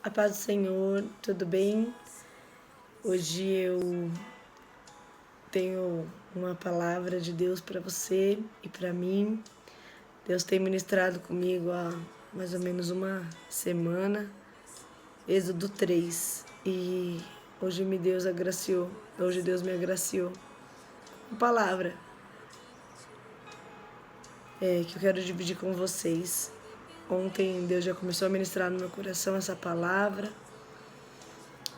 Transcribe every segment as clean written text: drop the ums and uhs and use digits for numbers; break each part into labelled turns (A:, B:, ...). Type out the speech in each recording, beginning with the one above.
A: A paz do Senhor, tudo bem? Hoje eu tenho uma palavra de Deus para você e para mim. Deus tem ministrado comigo há mais ou menos uma semana, Êxodo 3. E hoje Deus me agraciou com palavra que eu quero dividir com vocês. Ontem Deus já começou a ministrar no meu coração essa palavra.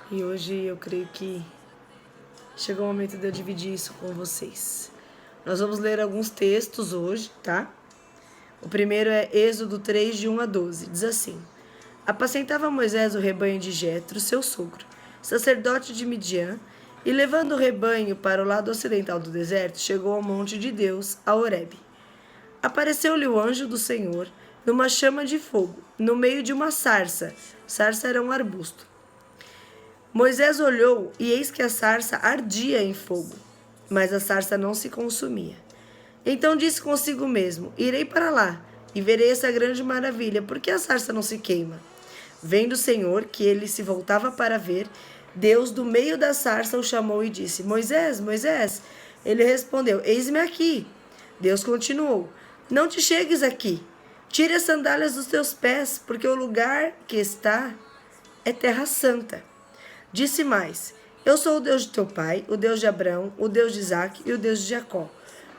A: E hoje eu creio que chegou o momento de eu dividir isso com vocês. Nós vamos ler alguns textos hoje, tá? O primeiro é Êxodo 3, de 1 a 12. Diz assim: Apacentava Moisés o rebanho de Jetro, seu sogro, sacerdote de Midian, e levando o rebanho para o lado ocidental do deserto, chegou ao monte de Deus, a Horebe. Apareceu-lhe o anjo do Senhor numa chama de fogo, no meio de uma sarça. Sarça era um arbusto. Moisés olhou, e eis que a sarça ardia em fogo, mas a sarça não se consumia. Então disse consigo mesmo: Irei para lá, e verei essa grande maravilha, porque a sarça não se queima. Vendo o Senhor que ele se voltava para ver, Deus do meio da sarça o chamou e disse: Moisés, Moisés. Ele respondeu: Eis-me aqui. Deus continuou: Não te chegues aqui. Tire as sandálias dos teus pés, porque o lugar que está é terra santa. Disse mais: Eu sou o Deus de teu pai, o Deus de Abraão, o Deus de Isaque e o Deus de Jacó.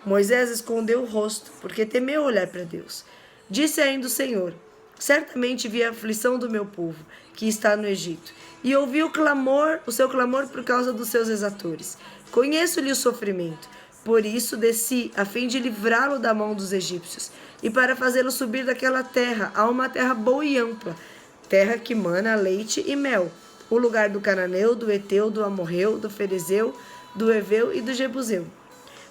A: Moisés escondeu o rosto, porque temeu olhar para Deus. Disse ainda o Senhor: Certamente vi a aflição do meu povo, que está no Egito, e ouvi o seu clamor por causa dos seus exatores. Conheço-lhe o sofrimento. Por isso desci, a fim de livrá-lo da mão dos egípcios, e para fazê-lo subir daquela terra a uma terra boa e ampla, terra que mana leite e mel, o lugar do cananeu, do Eteu, do Amorreu, do Ferezeu, do Eveu e do Jebuseu.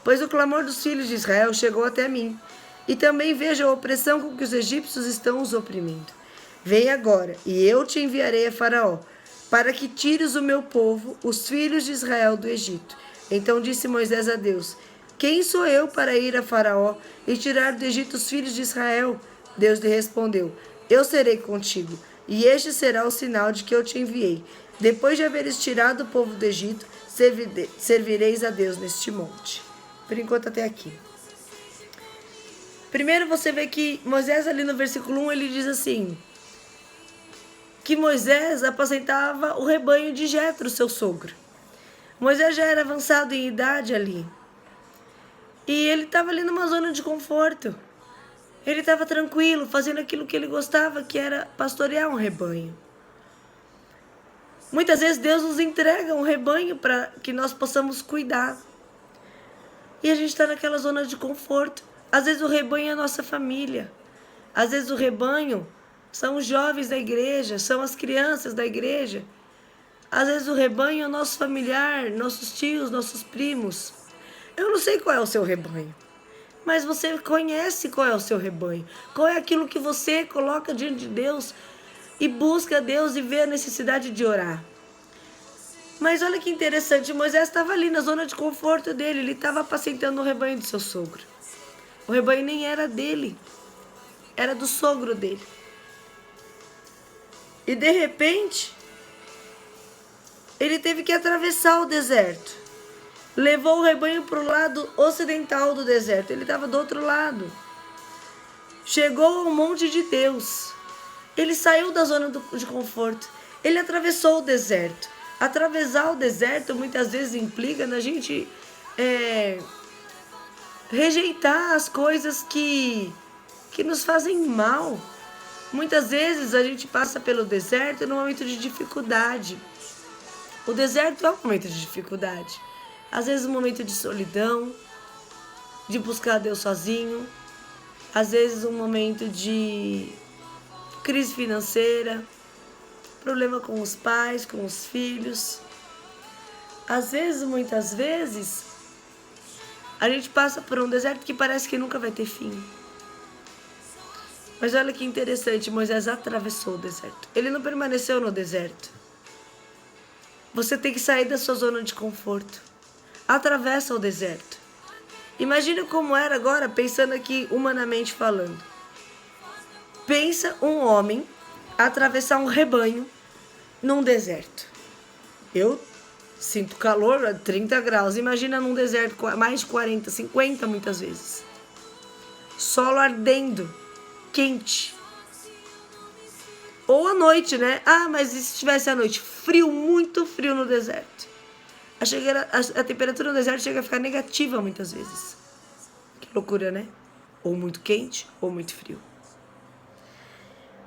A: Pois o clamor dos filhos de Israel chegou até mim, e também vejo a opressão com que os egípcios estão os oprimindo. Vem agora, e eu te enviarei a Faraó, para que tires o meu povo, os filhos de Israel, do Egito. Então disse Moisés a Deus: Quem sou eu para ir a Faraó e tirar do Egito os filhos de Israel? Deus lhe respondeu: Eu serei contigo, e este será o sinal de que eu te enviei. Depois de haveres tirado o povo do Egito, servireis a Deus neste monte. Por enquanto até aqui. Primeiro você vê que Moisés ali no versículo 1, ele diz assim, que Moisés apacentava o rebanho de Jetro, seu sogro. Moisés já era avançado em idade ali. E ele estava ali numa zona de conforto. Ele estava tranquilo, fazendo aquilo que ele gostava, que era pastorear um rebanho. Muitas vezes Deus nos entrega um rebanho para que nós possamos cuidar. E a gente está naquela zona de conforto. Às vezes o rebanho é a nossa família. Às vezes o rebanho são os jovens da igreja, são as crianças da igreja. Às vezes o rebanho é o nosso familiar, nossos tios, nossos primos. Eu não sei qual é o seu rebanho, mas você conhece qual é o seu rebanho. Qual é aquilo que você coloca diante de Deus e busca Deus e vê a necessidade de orar. Mas olha que interessante, Moisés estava ali na zona de conforto dele, ele estava apacentando o rebanho do seu sogro. O rebanho nem era dele, era do sogro dele. E de repente, ele teve que atravessar o deserto. Levou o rebanho para o lado ocidental do deserto. Ele estava do outro lado. Chegou ao monte de Deus. Ele saiu da zona de conforto. Ele atravessou o deserto. Atravessar o deserto muitas vezes implica na gente rejeitar as coisas que nos fazem mal. Muitas vezes a gente passa pelo deserto num momento de dificuldade. O deserto é um momento de dificuldade. Às vezes um momento de solidão, de buscar Deus sozinho. Às vezes um momento de crise financeira, problema com os pais, com os filhos. Às vezes, muitas vezes, a gente passa por um deserto que parece que nunca vai ter fim. Mas olha que interessante, Moisés atravessou o deserto. Ele não permaneceu no deserto. Você tem que sair da sua zona de conforto. Atravessa o deserto. Imagina como era agora, pensando aqui humanamente falando. Pensa um homem atravessar um rebanho num deserto. Eu sinto calor a 30 graus. Imagina num deserto mais de 40, 50 muitas vezes. Solo ardendo, quente. Ou à noite, né? Ah, mas e se tivesse à noite? Frio, muito frio no deserto. A temperatura no deserto chega a ficar negativa muitas vezes. Que loucura, né? Ou muito quente, ou muito frio.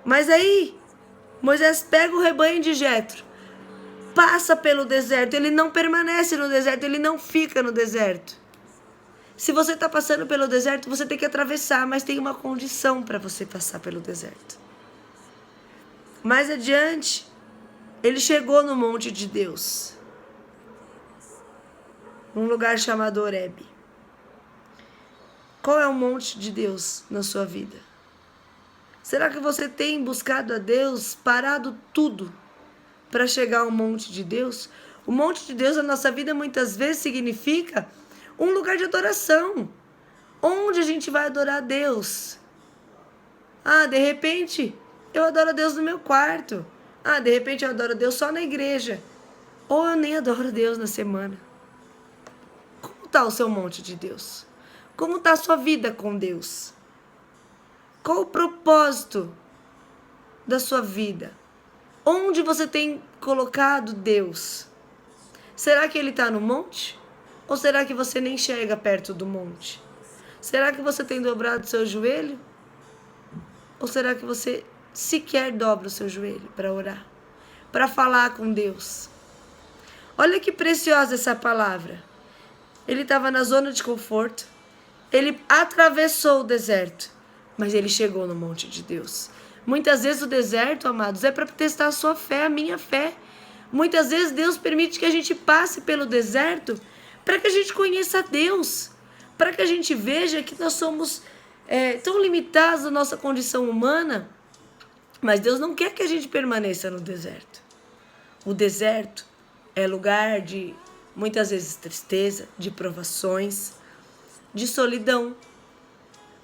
A: Mas aí, Moisés pega o rebanho de Jetro, passa pelo deserto, ele não permanece no deserto, ele não fica no deserto. Se você está passando pelo deserto, você tem que atravessar, mas tem uma condição para você passar pelo deserto. Mais adiante, ele chegou no monte de Deus, num lugar chamado Horebe. Qual é o monte de Deus na sua vida? Será que você tem buscado a Deus, parado tudo para chegar ao monte de Deus? O monte de Deus na nossa vida muitas vezes significa um lugar de adoração, onde a gente vai adorar a Deus. Ah, de repente eu adoro a Deus no meu quarto. Ah, de repente eu adoro a Deus só na igreja. Ou eu nem adoro a Deus na semana. Como está o seu monte de Deus? Como está a sua vida com Deus? Qual o propósito da sua vida? Onde você tem colocado Deus? Será que Ele está no monte? Ou será que você nem chega perto do monte? Será que você tem dobrado o seu joelho? Ou será que você sequer dobra o seu joelho para orar? Para falar com Deus? Olha que preciosa essa palavra. Ele estava na zona de conforto. Ele atravessou o deserto. Mas ele chegou no monte de Deus. Muitas vezes o deserto, amados, é para testar a sua fé, a minha fé. Muitas vezes Deus permite que a gente passe pelo deserto para que a gente conheça Deus. Para que a gente veja que nós somos tão limitados na nossa condição humana. Mas Deus não quer que a gente permaneça no deserto. O deserto é lugar de, muitas vezes, tristeza, de provações, de solidão.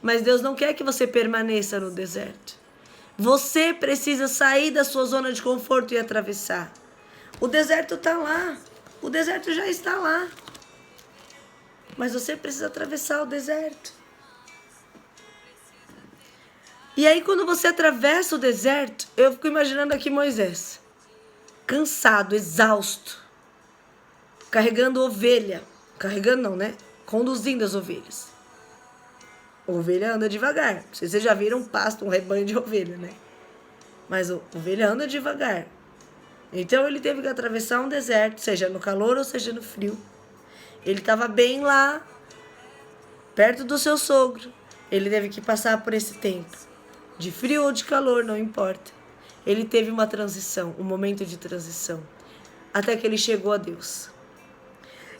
A: Mas Deus não quer que você permaneça no deserto. Você precisa sair da sua zona de conforto e atravessar. O deserto está lá. O deserto já está lá. Mas você precisa atravessar o deserto. E aí, quando você atravessa o deserto, eu fico imaginando aqui Moisés, cansado, exausto, carregando ovelha. Carregando não, né? Conduzindo as ovelhas. A ovelha anda devagar. Não sei se vocês já viram um pasto, um rebanho de ovelha, né? Mas a ovelha anda devagar. Então ele teve que atravessar um deserto, seja no calor ou seja no frio. Ele estava bem lá, perto do seu sogro. Ele teve que passar por esse tempo. De frio ou de calor, não importa. Ele teve uma transição, um momento de transição. Até que ele chegou a Deus.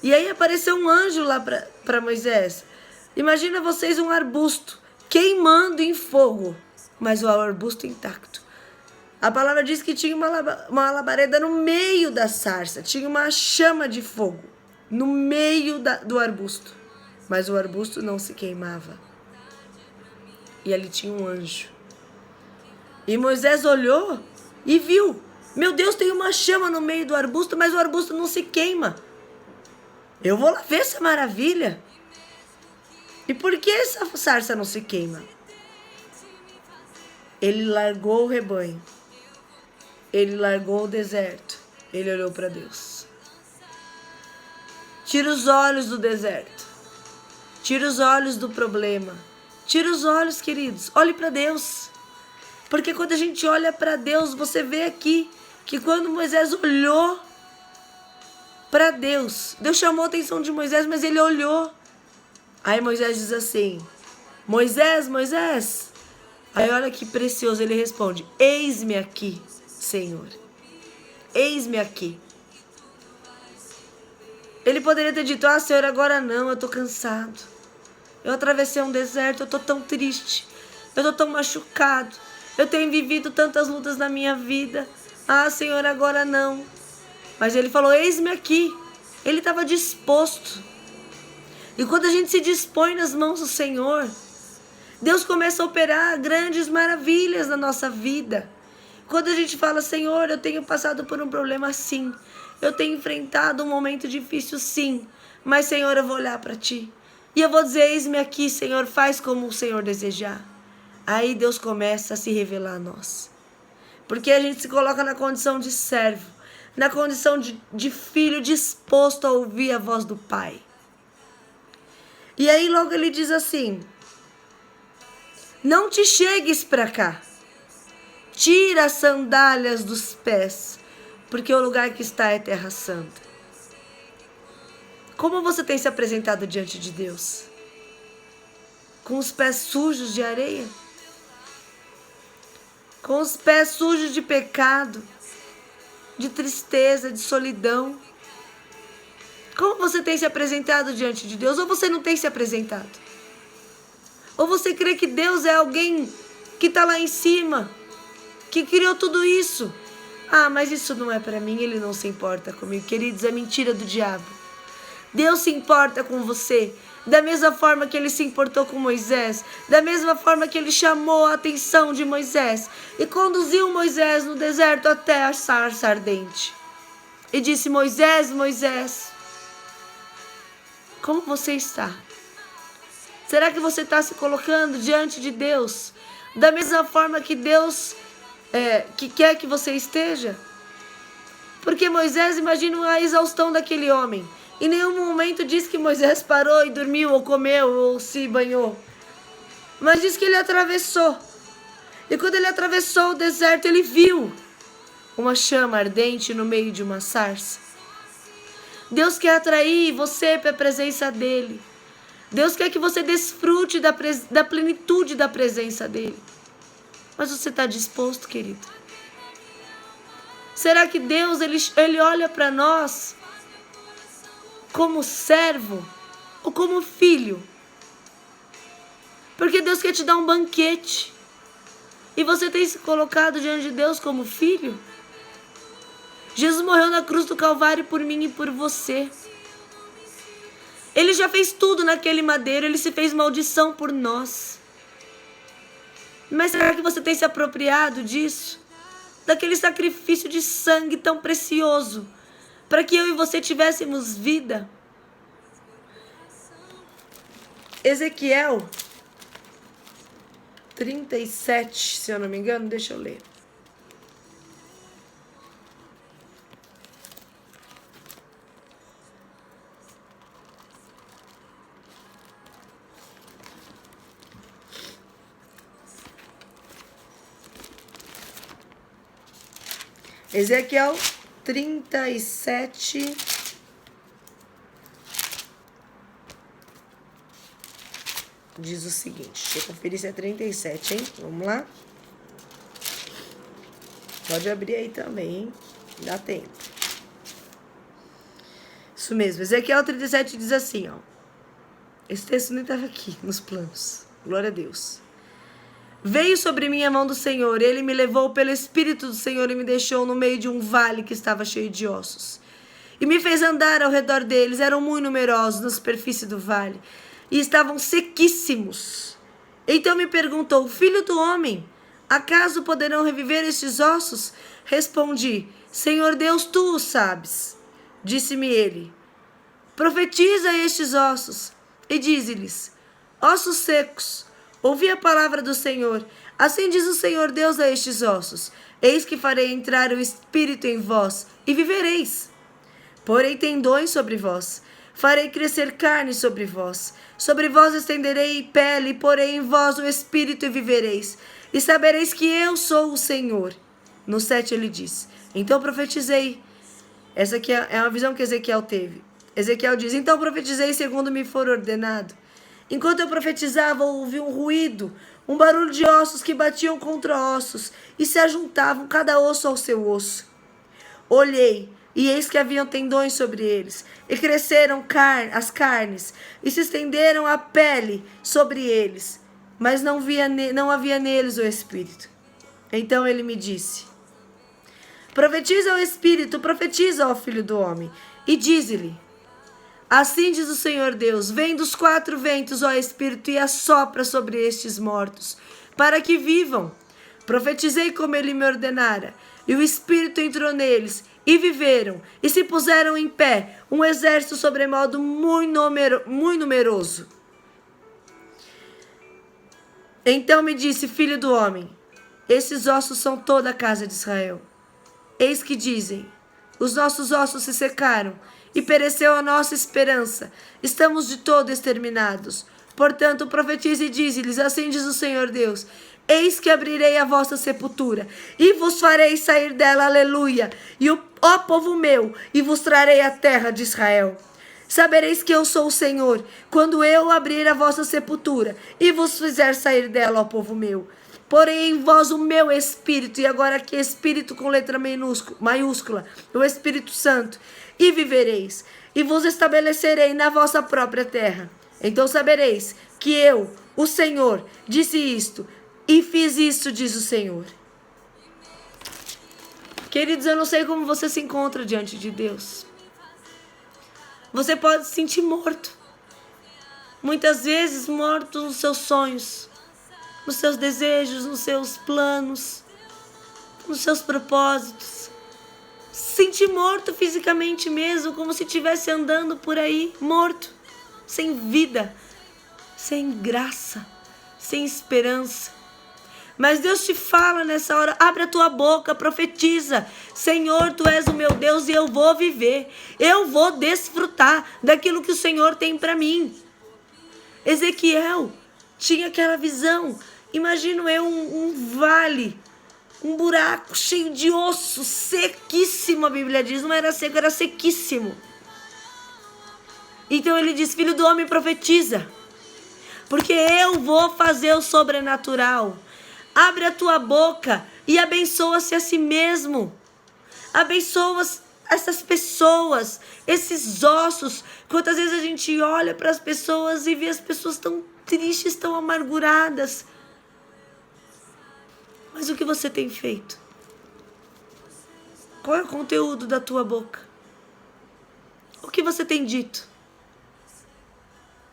A: E aí apareceu um anjo lá para Moisés. Imagina vocês um arbusto queimando em fogo, mas o arbusto intacto. A palavra diz que tinha uma labareda no meio da sarça, tinha uma chama de fogo no meio do arbusto, mas o arbusto não se queimava. E ali tinha um anjo. E Moisés olhou e viu, meu Deus, tem uma chama no meio do arbusto, mas o arbusto não se queima. Eu vou lá ver essa maravilha. E por que essa sarça não se queima? Ele largou o rebanho. Ele largou o deserto. Ele olhou para Deus. Tira os olhos do deserto. Tira os olhos do problema. Tira os olhos, queridos. Olhe para Deus. Porque quando a gente olha para Deus, você vê aqui que quando Moisés olhou para Deus, Deus chamou a atenção de Moisés, mas ele olhou. Aí Moisés diz assim, Moisés, Moisés. Aí olha que precioso, ele responde, eis-me aqui, Senhor. Eis-me aqui. Ele poderia ter dito, Senhor, agora não, eu estou cansado. Eu atravessei um deserto, eu estou tão triste. Eu estou tão machucado. Eu tenho vivido tantas lutas na minha vida. Senhor, agora não. Mas ele falou, eis-me aqui. Ele estava disposto. E quando a gente se dispõe nas mãos do Senhor, Deus começa a operar grandes maravilhas na nossa vida. Quando a gente fala, Senhor, eu tenho passado por um problema sim, eu tenho enfrentado um momento difícil sim, mas Senhor, eu vou olhar para Ti. E eu vou dizer, eis-me aqui, Senhor, faz como o Senhor desejar. Aí Deus começa a se revelar a nós. Porque a gente se coloca na condição de servo, na condição de filho disposto a ouvir a voz do Pai. E aí logo ele diz assim, não te chegues para cá, tira as sandálias dos pés, porque o lugar que está é terra santa. Como você tem se apresentado diante de Deus? Com os pés sujos de areia? Com os pés sujos de pecado, de tristeza, de solidão? Como você tem se apresentado diante de Deus? Ou você não tem se apresentado? Ou você crê que Deus é alguém que está lá em cima, que criou tudo isso? Ah, mas isso não é para mim, Ele não se importa comigo. Queridos, é mentira do diabo. Deus se importa com você, da mesma forma que Ele se importou com Moisés, da mesma forma que Ele chamou a atenção de Moisés e conduziu Moisés no deserto até a sarça ardente. E disse, Moisés, Moisés, como você está? Será que você está se colocando diante de Deus da mesma forma que Deus que quer que você esteja? Porque Moisés, imagina a exaustão daquele homem. Em nenhum momento diz que Moisés parou e dormiu, ou comeu, ou se banhou. Mas diz que ele atravessou. E quando ele atravessou o deserto, ele viu uma chama ardente no meio de uma sarça. Deus quer atrair você para a presença dEle. Deus quer que você desfrute da plenitude da presença dEle. Mas você está disposto, querido? Será que Deus ele olha para nós como servo ou como filho? Porque Deus quer te dar um banquete. E você tem se colocado diante de Deus como filho? Jesus morreu na cruz do Calvário por mim e por você. Ele já fez tudo naquele madeiro, Ele se fez maldição por nós. Mas será que você tem se apropriado disso? Daquele sacrifício de sangue tão precioso, para que eu e você tivéssemos vida? Ezequiel 37, se eu não me engano, deixa eu ler. Ezequiel 37. Diz o seguinte, deixa eu conferir se é 37, hein? Vamos lá. Pode abrir aí também, hein? Dá tempo. Isso mesmo, Ezequiel 37 diz assim, ó. Esse texto nem estava aqui nos planos. Glória a Deus. Veio sobre mim a mão do Senhor, Ele me levou pelo Espírito do Senhor e me deixou no meio de um vale que estava cheio de ossos. E me fez andar ao redor deles, eram muito numerosos na superfície do vale, e estavam sequíssimos. Então me perguntou, filho do homem, acaso poderão reviver estes ossos? Respondi, Senhor Deus, tu o sabes. Disse-me ele, profetiza a estes ossos, e dize-lhes, ossos secos, ouvi a palavra do Senhor. Assim diz o Senhor Deus a estes ossos, eis que farei entrar o Espírito em vós, e vivereis. Porei tendões sobre vós, farei crescer carne sobre vós estenderei pele, e porei em vós o Espírito e vivereis, e sabereis que eu sou o Senhor. No 7 ele diz, então profetizei. Essa aqui é uma visão que Ezequiel teve. Ezequiel diz, então profetizei segundo me for ordenado. Enquanto eu profetizava, ouvi um ruído, um barulho de ossos que batiam contra ossos e se ajuntavam cada osso ao seu osso. Olhei, e eis que haviam tendões sobre eles, e cresceram as carnes, e se estenderam a pele sobre eles, mas não havia neles o Espírito. Então ele me disse, profetiza ao Espírito, profetiza ao Filho do Homem, e dize-lhe, assim diz o Senhor Deus, vem dos 4 ventos, ó Espírito, e assopra sobre estes mortos, para que vivam. Profetizei como ele me ordenara, e o Espírito entrou neles, e viveram, e se puseram em pé, um exército sobremodo muito numeroso. Então me disse, filho do homem, esses ossos são toda a casa de Israel. Eis que dizem, os nossos ossos se secaram, e pereceu a nossa esperança, estamos de todo exterminados. Portanto, profetize e dize-lhes, assim diz o Senhor Deus, eis que abrirei a vossa sepultura, e vos farei sair dela, aleluia, e ó povo meu, e vos trarei a terra de Israel. Sabereis que eu sou o Senhor, quando eu abrir a vossa sepultura, e vos fizer sair dela, ó povo meu. Porém em vós o meu Espírito, e agora aqui Espírito com letra maiúscula, o Espírito Santo, e vivereis, e vos estabelecerei na vossa própria terra. Então sabereis que eu, o Senhor, disse isto, e fiz isto, diz o Senhor. Queridos, eu não sei como você se encontra diante de Deus. Você pode se sentir morto. Muitas vezes morto nos seus sonhos, nos seus desejos, nos seus planos, nos seus propósitos. Se sentir morto fisicamente mesmo, como se estivesse andando por aí, morto, sem vida, sem graça, sem esperança. Mas Deus te fala nessa hora, abre a tua boca, profetiza. Senhor, tu és o meu Deus e eu vou viver. Eu vou desfrutar daquilo que o Senhor tem para mim. Ezequiel tinha aquela visão. Imagino eu um vale, um buraco cheio de osso, sequíssimo, a Bíblia diz. Não era seco, era sequíssimo. Então ele diz, filho do homem, profetiza. Porque eu vou fazer o sobrenatural. Abre a tua boca e abençoa-se a si mesmo. Abençoa essas pessoas, esses ossos. Quantas vezes a gente olha para as pessoas e vê as pessoas tão tristes, tão amarguradas. Mas o que você tem feito? Qual é o conteúdo da tua boca? O que você tem dito?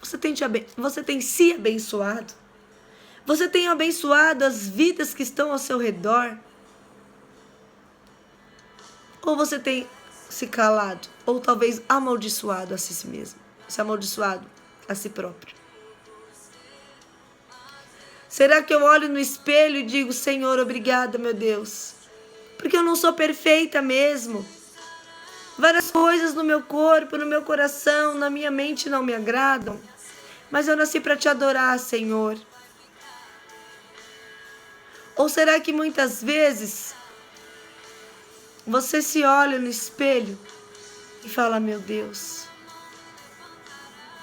A: Você tem se abençoado? Você tem abençoado as vidas que estão ao seu redor? Ou você tem se calado? Ou talvez amaldiçoado a si mesmo? Se amaldiçoado a si próprio? Será que eu olho no espelho e digo, Senhor, obrigada, meu Deus, porque eu não sou perfeita mesmo. Várias coisas no meu corpo, no meu coração, na minha mente não me agradam, mas eu nasci para te adorar, Senhor. Ou será que muitas vezes você se olha no espelho e fala, meu Deus,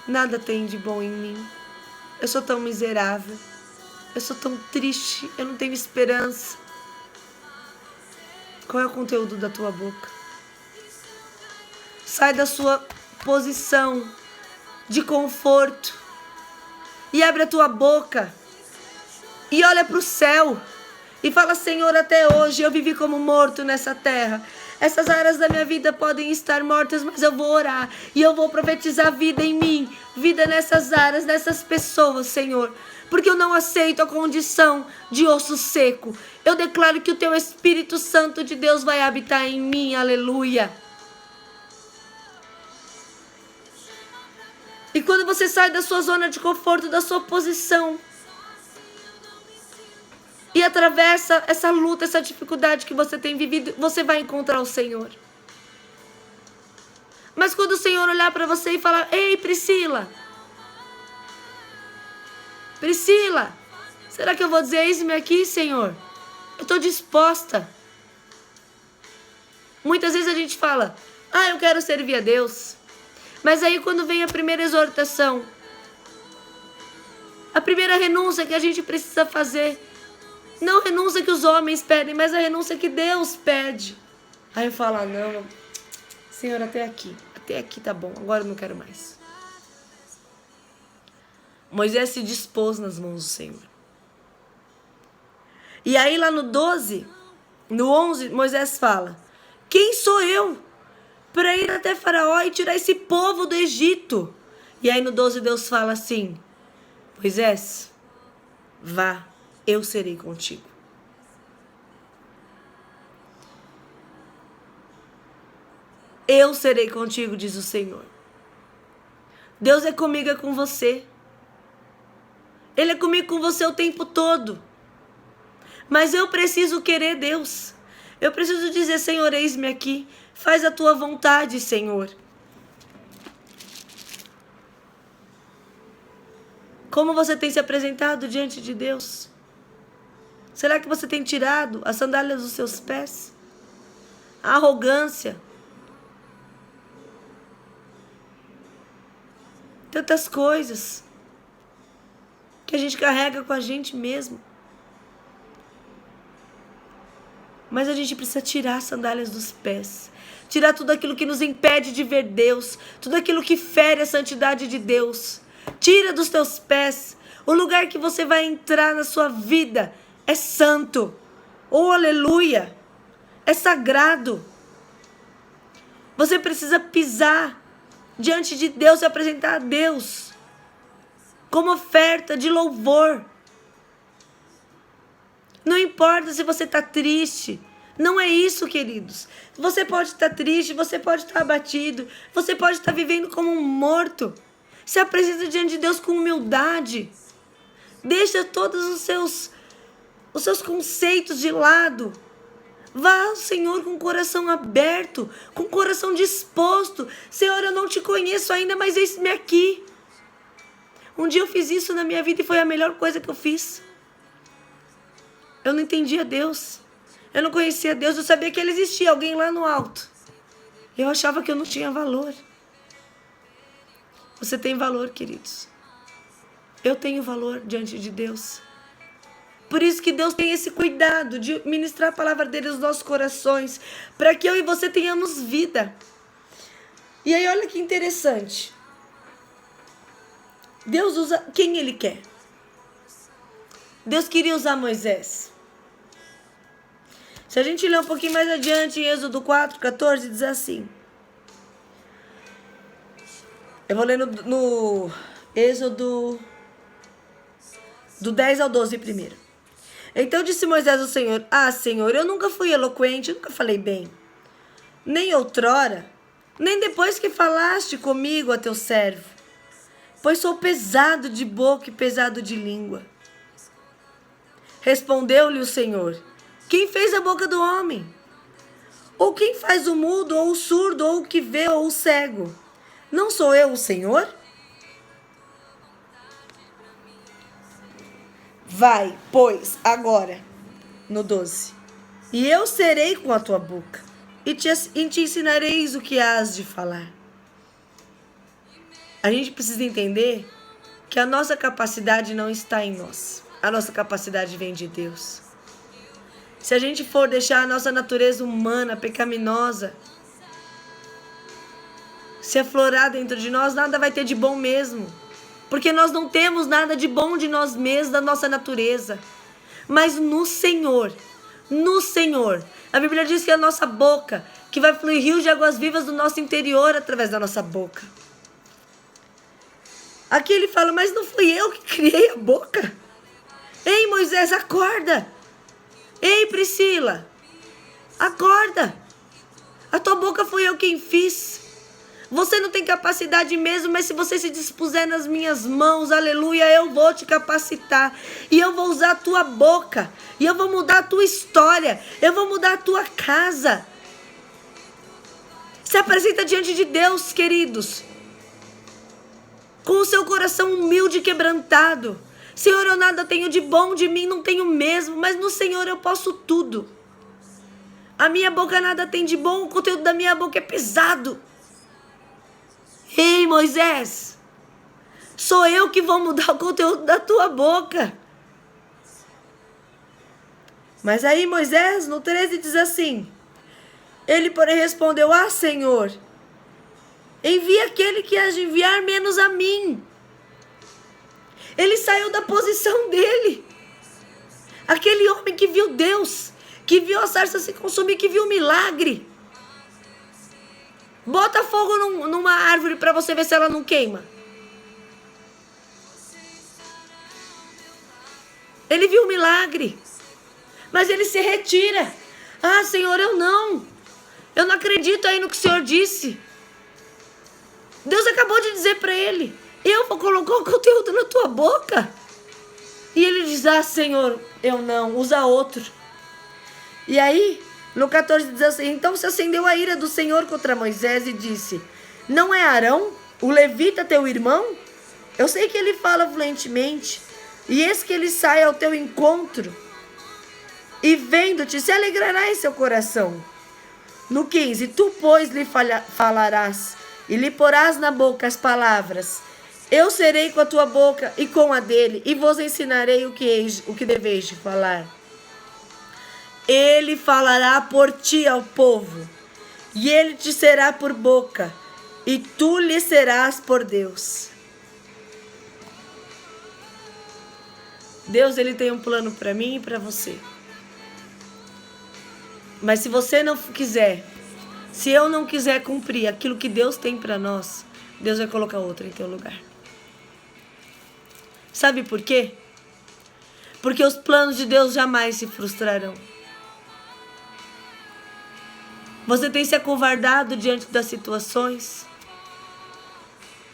A: nada tem de bom em mim. Eu sou tão miserável. Eu sou tão triste. Eu não tenho esperança. Qual é o conteúdo da tua boca? Sai da sua posição de conforto e abre a tua boca e olha para o céu. E fala, Senhor, até hoje eu vivi como morto nessa terra. Essas áreas da minha vida podem estar mortas, mas eu vou orar. E eu vou profetizar vida em mim. Vida nessas áreas, nessas pessoas, Senhor. Porque eu não aceito a condição de osso seco. Eu declaro que o teu Espírito Santo de Deus vai habitar em mim. Aleluia. E quando você sai da sua zona de conforto, da sua posição, e atravessa essa luta, essa dificuldade que você tem vivido, você vai encontrar o Senhor. Mas quando o Senhor olhar para você e falar, ei, Priscila, será que eu vou dizer, eis-me aqui, Senhor? Eu estou disposta. Muitas vezes a gente fala, eu quero servir a Deus. Mas aí quando vem a primeira exortação, a primeira renúncia que a gente precisa fazer, não a renúncia que os homens pedem, mas a renúncia que Deus pede. Aí eu falo, não, Senhor, até aqui tá bom, agora eu não quero mais. Moisés se dispôs nas mãos do Senhor. E aí lá no 12, no 11, Moisés fala, quem sou eu para ir até Faraó e tirar esse povo do Egito? E aí no 12 Deus fala assim, Moisés, vá, eu serei contigo. eu serei contigo, diz o Senhor. Deus é comigo, é com você. Ele é comigo, com você o tempo todo. Mas eu preciso querer Deus. Eu preciso dizer, Senhor, eis-me aqui. Faz a tua vontade, Senhor. Como você tem se apresentado diante de Deus? Será que você tem tirado as sandálias dos seus pés? A arrogância. Tantas coisas que a gente carrega com a gente mesmo. Mas a gente precisa tirar as sandálias dos pés. Tirar tudo aquilo que nos impede de ver Deus. Tudo aquilo que fere a santidade de Deus. Tira dos teus pés. O lugar que você vai entrar na sua vida é santo. Oh, aleluia. É sagrado. Você precisa pisar diante de Deus e apresentar a Deus como oferta de louvor. Não importa se você está triste. Não é isso, queridos. Você pode estar triste, você pode estar abatido, você pode estar vivendo como um morto. Se apresenta diante de Deus com humildade. Deixa todos os seus conceitos de lado. Vá ao Senhor com o coração aberto, com o coração disposto. Senhor, eu não te conheço ainda, mas eis-me aqui. Um dia eu fiz isso na minha vida e foi a melhor coisa que eu fiz. Eu não entendia Deus. Eu não conhecia Deus. Eu sabia que Ele existia, alguém lá no alto. Eu achava que eu não tinha valor. Você tem valor, queridos. Eu tenho valor diante de Deus. Por isso que Deus tem esse cuidado de ministrar a palavra dele aos nossos corações, para que eu e você tenhamos vida. E aí olha que interessante. Deus usa quem Ele quer. Deus queria usar Moisés. Se a gente ler um pouquinho mais adiante, em Êxodo 4:14, diz assim. Eu vou ler no Êxodo do 10 ao 12 primeiro. Então disse Moisés ao Senhor: Ah, Senhor, eu nunca fui eloquente, nunca falei bem. Nem outrora, nem depois que falaste comigo a teu servo. Pois sou pesado de boca e pesado de língua. Respondeu-lhe o Senhor: Quem fez a boca do homem? Ou quem faz o mudo, ou o surdo, ou o que vê, ou o cego? Não sou eu o Senhor? Vai, pois, agora, no 12. E eu serei com a tua boca, e te ensinareis o que hás de falar. A gente precisa entender que a nossa capacidade não está em nós. A nossa capacidade vem de Deus. Se a gente for deixar a nossa natureza humana, pecaminosa, se aflorar dentro de nós, nada vai ter de bom mesmo. Porque nós não temos nada de bom de nós mesmos, da nossa natureza. Mas no Senhor, a Bíblia diz que é a nossa boca, que vai fluir rios de águas vivas do nosso interior através da nossa boca. Aqui ele fala, mas não fui eu que criei a boca? Ei, Moisés, acorda. Ei, Priscila, acorda. A tua boca fui eu quem fiz. Você não tem capacidade mesmo, mas se você se dispuser nas minhas mãos, aleluia, eu vou te capacitar. E eu vou usar a tua boca. E eu vou mudar a tua história. Eu vou mudar a tua casa. Se apresenta diante de Deus, queridos, com o seu coração humilde e quebrantado. Senhor, eu nada tenho de bom de mim, não tenho mesmo, mas no Senhor eu posso tudo. A minha boca nada tem de bom, o conteúdo da minha boca é pesado. Ei, Moisés, sou eu que vou mudar o conteúdo da tua boca. Mas aí Moisés, no 13, diz assim, ele, porém, respondeu, ah, Senhor, envia aquele que há de enviar menos a mim. Ele saiu da posição dele. Aquele homem que viu Deus, que viu a sarça se consumir, que viu o milagre. Bota fogo numa árvore para você ver se ela não queima. Ele viu o milagre. Mas ele se retira. Ah, Senhor, eu Eu não acredito aí no que o Senhor disse. Deus acabou de dizer para ele: eu vou colocar o conteúdo na tua boca. E ele diz: ah, Senhor, eu não, usa outro. E aí, no 14 diz assim: então se acendeu a ira do Senhor contra Moisés e disse: não é Arão, o levita teu irmão? Eu sei que ele fala fluentemente, e eis que ele sai ao teu encontro, e vendo-te se alegrará em seu coração. No 15, tu, pois, lhe falarás, e lhe porás na boca as palavras: eu serei com a tua boca e com a dele, e vos ensinarei o que deveis de falar. Ele falará por ti ao povo, e ele te será por boca, e tu lhe serás por Deus. Deus, ele tem um plano para mim e para você. Mas se você não quiser, se eu não quiser cumprir aquilo que Deus tem para nós, Deus vai colocar outro em teu lugar. Sabe por quê? Porque os planos de Deus jamais se frustrarão. Você tem se acovardado diante das situações.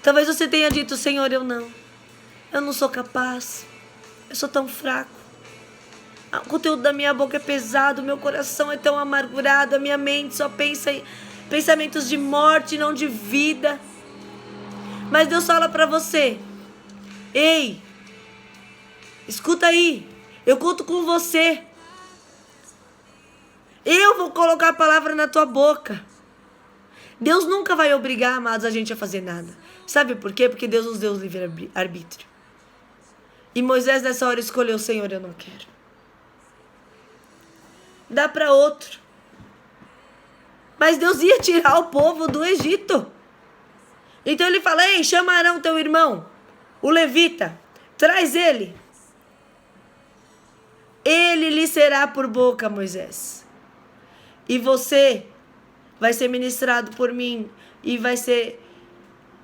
A: Talvez você tenha dito: Senhor, eu não sou capaz. Eu sou tão fraco. O conteúdo da minha boca é pesado, meu coração é tão amargurado, a minha mente só pensa em pensamentos de morte, não de vida. Mas Deus fala para você: ei, escuta aí, eu conto com você. Eu vou colocar a palavra na tua boca. Deus nunca vai obrigar, amados, a gente a fazer nada. Sabe por quê? Porque Deus nos deu o livre-arbítrio. E Moisés nessa hora escolheu: Senhor, eu não quero. Dá para outro. Mas Deus ia tirar o povo do Egito. Então ele fala: ei, chama Arão teu irmão, o levita, traz ele. Ele lhe será por boca, Moisés. E você vai ser ministrado por mim e vai ser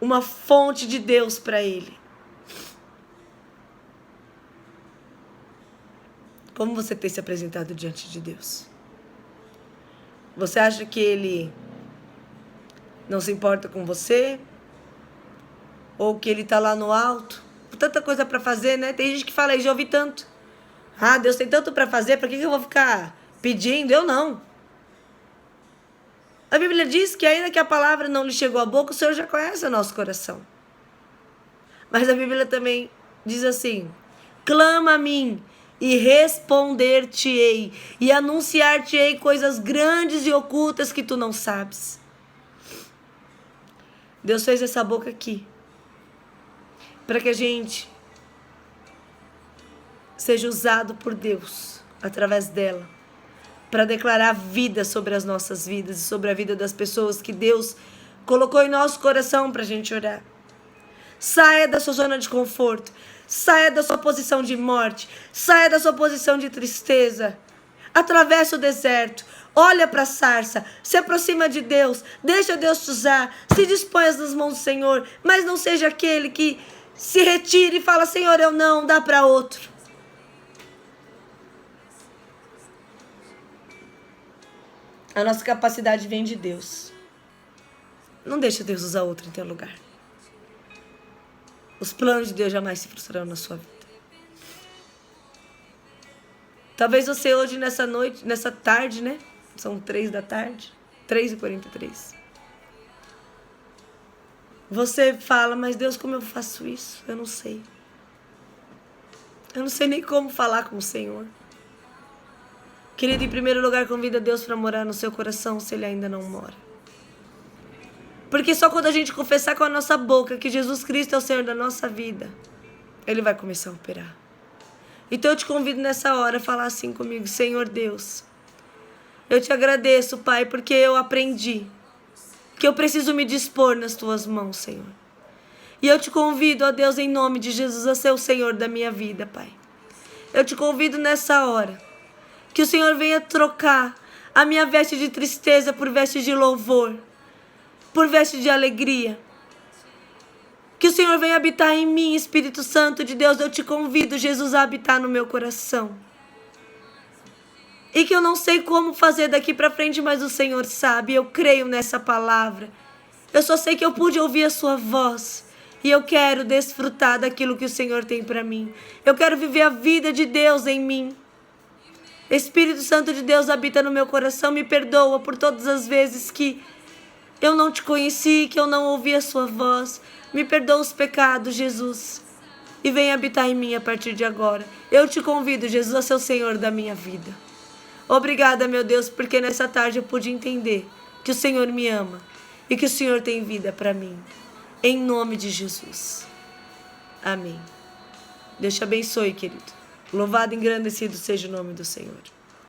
A: uma fonte de Deus para ele. Como você tem se apresentado diante de Deus? Você acha que ele não se importa com você? Ou que ele está lá no alto? Tanta coisa para fazer, né? Tem gente que fala: já ouvi tanto. Ah, Deus tem tanto para fazer, para que eu vou ficar pedindo? Eu não. A Bíblia diz que ainda que a palavra não lhe chegou à boca, o Senhor já conhece o nosso coração. Mas a Bíblia também diz assim: clama a mim e responder-te-ei, e anunciar-te-ei coisas grandes e ocultas que tu não sabes. Deus fez essa boca aqui para que a gente seja usado por Deus através dela, para declarar vida sobre as nossas vidas e sobre a vida das pessoas que Deus colocou em nosso coração para a gente orar. Saia da sua zona de conforto. Saia da sua posição de morte. Saia da sua posição de tristeza. Atravesse o deserto. Olha para a sarça. Se aproxima de Deus. Deixa Deus te usar. Se disponha nas mãos do Senhor. Mas não seja aquele que se retire e fala: Senhor, eu não, dá para outro. A nossa capacidade vem de Deus. Não deixa Deus usar outro em teu lugar. Os planos de Deus jamais se frustrarão na sua vida. Talvez você hoje, nessa noite, nessa tarde, né? São 3 da tarde. 3h43. Você fala: mas Deus, como eu faço isso? Eu não sei. Eu não sei nem como falar com o Senhor. Querido, em primeiro lugar, convida Deus para morar no seu coração, se Ele ainda não mora. Porque só quando a gente confessar com a nossa boca que Jesus Cristo é o Senhor da nossa vida, Ele vai começar a operar. Então eu te convido nessa hora a falar assim comigo: Senhor Deus, eu te agradeço, Pai, porque eu aprendi que eu preciso me dispor nas tuas mãos, Senhor. E eu te convido, ó Deus, em nome de Jesus, a ser o Senhor da minha vida, Pai. Eu te convido nessa hora que o Senhor venha trocar a minha veste de tristeza por veste de louvor, por veste de alegria. Que o Senhor venha habitar em mim, Espírito Santo de Deus. Eu te convido, Jesus, a habitar no meu coração. e que eu não sei como fazer daqui para frente, mas o Senhor sabe. Eu creio nessa palavra. Eu só sei que eu pude ouvir a sua voz e eu quero desfrutar daquilo que o Senhor tem para mim. Eu quero viver a vida de Deus em mim. Espírito Santo de Deus habita no meu coração. Me perdoa por todas as vezes que eu não te conheci, que eu não ouvi a sua voz. Me perdoa os pecados, Jesus. E vem habitar em mim a partir de agora. Eu te convido, Jesus, a ser o Senhor da minha vida. Obrigada, meu Deus, porque nessa tarde eu pude entender que o Senhor me ama e que o Senhor tem vida para mim. Em nome de Jesus. Amém. Deus te abençoe, querido. Louvado e engrandecido seja o nome do Senhor.